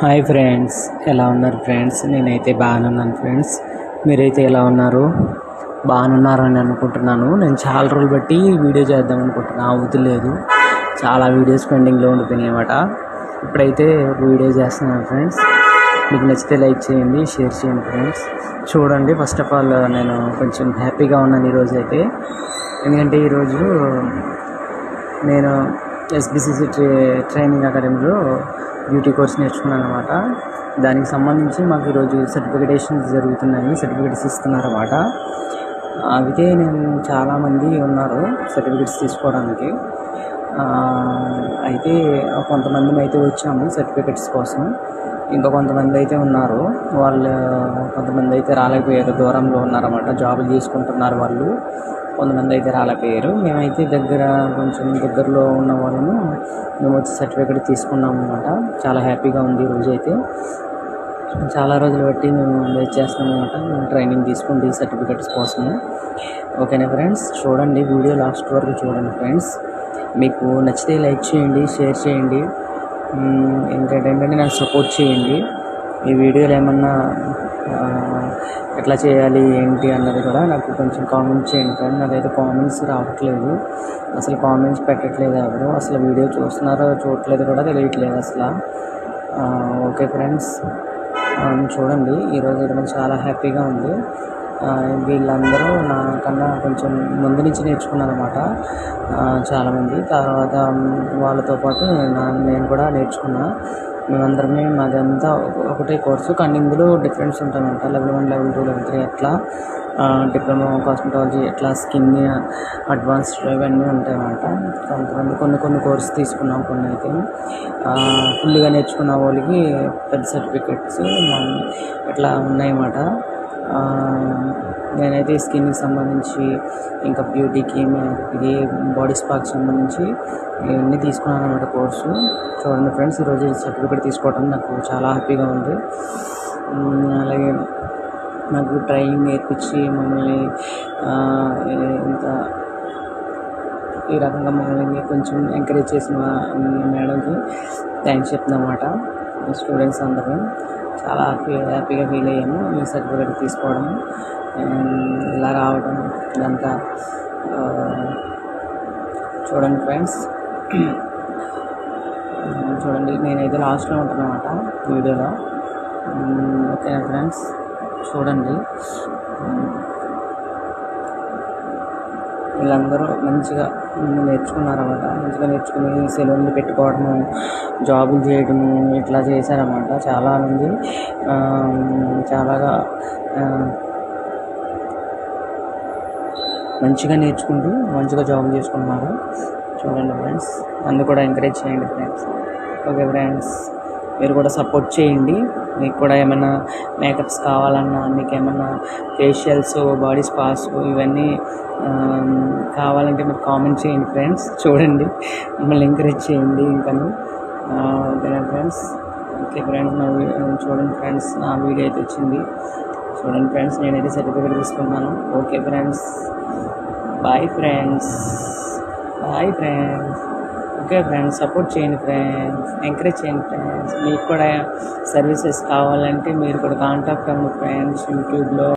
Hi friends, ఎలా ఉన్నారు friends? నేనైతే బాగానున్నాను ఫ్రెండ్స్. మీరైతే ఎలా ఉన్నారు? బాగానున్నారని అనుకుంటున్నాను. నేను చాలా రోజులు బట్టి వీడియో చేద్దాం అనుకుంటున్నా, అవుతలేదు. చాలా వీడియోస్ పెండింగ్లో ఉండిపోయినాయి అన్నమాట. ఇప్పుడైతే వీడియో చేస్తున్నాను ఫ్రెండ్స్. మీకు నచ్చితే లైక్ చేయండి, షేర్ చేయండి ఫ్రెండ్స్. చూడండి, ఫస్ట్ ఆఫ్ ఆల్ నేను కొంచెం హ్యాపీగా ఉన్నాను ఈరోజు అయితే. ఎందుకంటే ఈరోజు నేను ఎస్బిసిసి ట్రైనింగ్ అకాడమీలో బ్యూటీ కోర్స్ నేర్చుకున్నాను అనమాట. దానికి సంబంధించి మాకు ఈరోజు సర్టిఫికేషన్స్ జరుగుతున్నాయి, సర్టిఫికేట్స్ ఇస్తున్నారన్నమాట. అయితే నేను చాలామంది ఉన్నారు సర్టిఫికేట్స్ తీసుకోవడానికి. అయితే కొంతమంది అయితే వచ్చాము సర్టిఫికేట్స్ కోసం. ఇంకా కొంతమంది అయితే ఉన్నారు, వాళ్ళు కొంతమంది అయితే రాలేకపోయారు, దూరంలో ఉన్నారన్నమాట, జాబులు తీసుకుంటున్నారు వాళ్ళు. కొంతమంది అయితే రాలేకపోయారు. మేమైతే కొంచెం దగ్గరలో ఉన్న వాళ్ళము మేము వచ్చి సర్టిఫికేట్ తీసుకున్నాం అన్నమాట. చాలా హ్యాపీగా ఉంది ఈరోజు అయితే. చాలా రోజులు బట్టి మేము వెయిట్ చేస్తున్నాం అన్నమాట, మేము ట్రైనింగ్ తీసుకుంటే సర్టిఫికేట్స్ కోసము. ఓకేనా ఫ్రెండ్స్? చూడండి, వీడియో లాస్ట్ వరకు చూడండి ఫ్రెండ్స్. మీకు నచ్చితే లైక్ చేయండి, షేర్ చేయండి, ఏంటంటే నాకు సపోర్ట్ చేయండి. ఈ వీడియోలు ఏమన్నా ఎట్లా చేయాలి ఏంటి అన్నది కూడా నాకు కొంచెం కామెంట్ చేయండి ఫ్రెండ్స్. నాకైతే కామెంట్స్ రావట్లేదు, అసలు కామెంట్స్ పెట్టట్లేదు ఎవరు. అసలు వీడియో చూస్తున్నారో చూడట్లేదు కూడా తెలియట్లేదు అసలు. ఓకే ఫ్రెండ్స్, చూడండి, ఈరోజు అయితే నాకు చాలా హ్యాపీగా ఉంది. వీళ్ళందరూ నాకన్నా కొంచెం ముందు నుంచి నేర్చుకున్నాను అనమాట చాలామంది. తర్వాత వాళ్ళతో పాటు నేను కూడా నేర్చుకున్నా. మేమందరమే మాదంతా ఒకటే కోర్సు, కానీ ఇందులో డిఫరెన్స్ ఉంటాయన్నమాట. లెవెల్ 1, లెవెల్ 2, లెవెల్ 3 అట్లా. డిప్లొమా కాస్మెటాలజీ ఎట్లా, స్కిన్ అడ్వాన్స్డ్ ఇవన్నీ ఉంటాయన్నమాట. కొన్ని కోర్సు తీసుకున్నాం, కొన్ని అయితే ఫుల్గా నేర్చుకున్న వాళ్ళకి పెద్ద సర్టిఫికెట్స్ ఇట్లా ఉన్నాయన్నమాట. నేనైతే స్కిన్కి సంబంధించి, ఇంకా బ్యూటీకి, ఇది బాడీ స్పాకి సంబంధించి ఇవన్నీ తీసుకున్నాను అన్నమాట కోర్సు. చూడండి ఫ్రెండ్స్, ఈరోజు సర్టిఫికేట్ తీసుకోవడం నాకు చాలా హ్యాపీగా ఉంది. అలాగే నాకు ట్రైనింగ్ నేర్పించి మమ్మల్ని ఇంత ఈ రకంగా మమ్మల్ని కొంచెం ఎంకరేజ్ చేసిన మేడంకి థ్యాంక్స్ చెప్తున్నాను అన్నమాట. స్టూడెంట్స్ అందరూ చాలా హ్యాపీగా ఫీల్ అయ్యాము ఈ సర్టిఫికేట్ తీసుకోవడం, ఇలా రావడం ఇదంతా. చూడండి ఫ్రెండ్స్, చూడండి, నేనైతే లాస్ట్లో ఉంటాను అన్నమాట వీడియోలో. ఓకేనా ఫ్రెండ్స్? చూడండి, వీళ్ళందరూ మంచిగా నేర్చుకున్నారన్నమాట. మంచిగా నేర్చుకుని సెలూన్లు పెట్టుకోవడము, జాబులు చేయడము ఇట్లా చేశారన్నమాట. చాలామంది చాలాగా మంచిగా నేర్చుకుంటూ మంచిగా జాబులు చేసుకుంటున్నారు. చూడండి ఫ్రెండ్స్, నన్ను కూడా ఎంకరేజ్ చేయండి ఫ్రెండ్స్. ఓకే ఫ్రెండ్స్, మీరు కూడా సపోర్ట్ చేయండి. మీకు కూడా ఏమైనా మేకప్స్ కావాలన్నా, మీకు ఏమన్నా ఫేషియల్స్, బాడీ స్పాస్ ఇవన్నీ కావాలంటే మీరు కామెంట్ చేయండి ఫ్రెండ్స్. చూడండి, మమ్మల్ని ఎంకరేజ్ చేయండి ఇంకా. ఓకేనా ఫ్రెండ్స్? ఓకే ఫ్రెండ్స్, చూడండి ఫ్రెండ్స్, నా వీడియో అయితే వచ్చింది. చూడండి ఫ్రెండ్స్, నేనైతే సర్టిఫికేట్ తీసుకున్నాను. Okay friends, bye friends, bye friends. Okay friends, support చేయండి ఫ్రెండ్స్, ఎంకరేజ్ చేయండి ఫ్రెండ్స్. మీకు కూడా సర్వీసెస్ కావాలంటే మీరు కూడా కాంటాక్ట్ అవ్వండి ఫ్రెండ్స్ యూట్యూబ్లో.